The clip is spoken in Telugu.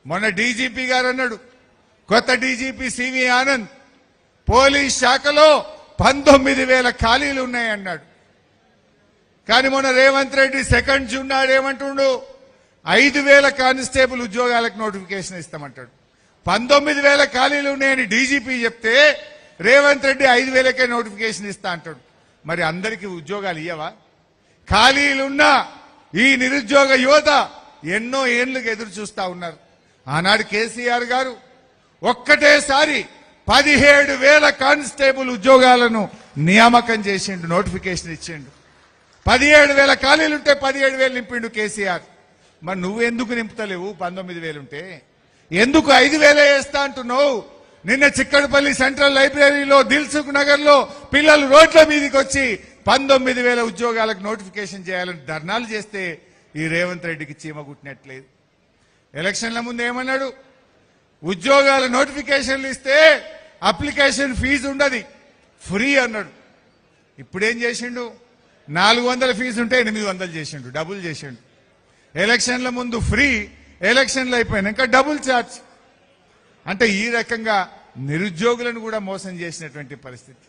మొన్న డీజీపీ గారు అన్నాడు, కొత్త డీజీపీ సివి ఆనంద్, పోలీస్ శాఖలో 19,000 ఖాళీలు ఉన్నాయన్నాడు. కానీ మొన్న రేవంత్ రెడ్డి సెకండ్ జూన్ నాడు ఏమంటుండు, 5,000 కానిస్టేబుల్ ఉద్యోగాలకు నోటిఫికేషన్ ఇస్తామంటాడు. 19,000 ఖాళీలు ఉన్నాయని డీజీపీ చెప్తే రేవంత్ రెడ్డి 5,000కే నోటిఫికేషన్ ఇస్తా అంటాడు. మరి అందరికీ ఉద్యోగాలు ఇయ్యవా? ఖాళీలున్న ఈ నిరుద్యోగ యువత ఎన్నో ఏళ్లకు ఎదురు చూస్తా ఉన్నారు. ఆనాడు కేసీఆర్ గారు ఒక్కటేసారి 17,000 కానిస్టేబుల్ ఉద్యోగాలను నియామకం చేసిండు, నోటిఫికేషన్ ఇచ్చిండు. 17,000 ఖాళీలుంటే 17,000 నింపిండు కేసీఆర్. మరి నువ్వెందుకు నింపుతలేవు? 19,000 ఉంటే ఎందుకు 5,000 వేస్తా అంటున్నావు? నిన్న చిక్కడపల్లి సెంట్రల్ లైబ్రరీలో, దిల్సుఖ్ నగర్ లో పిల్లలు రోడ్ల మీదకి వచ్చి 19,000 ఉద్యోగాలకు నోటిఫికేషన్ చేయాలని ధర్నాలు చేస్తే ఈ రేవంత్ రెడ్డికి చీమ కుట్టినట్లేదు. ఎలక్షన్ల ముందు ఏమన్నాడు, ఉద్యోగాల నోటిఫికేషన్లు ఇస్తే అప్లికేషన్ ఫీజు ఉండదు, ఫ్రీ అన్నాడు. ఇప్పుడేం చేసిండు, 400 ఫీజు ఉంటే 800 చేసిండు, డబుల్ చేసిండు. ఎలక్షన్ల ముందు ఫ్రీ, ఎలక్షన్లు అయిపోయినాక డబుల్ ఛార్జ్. అంటే ఈ రకంగా నిరుద్యోగులను కూడా మోసం చేసినటువంటి పరిస్థితి.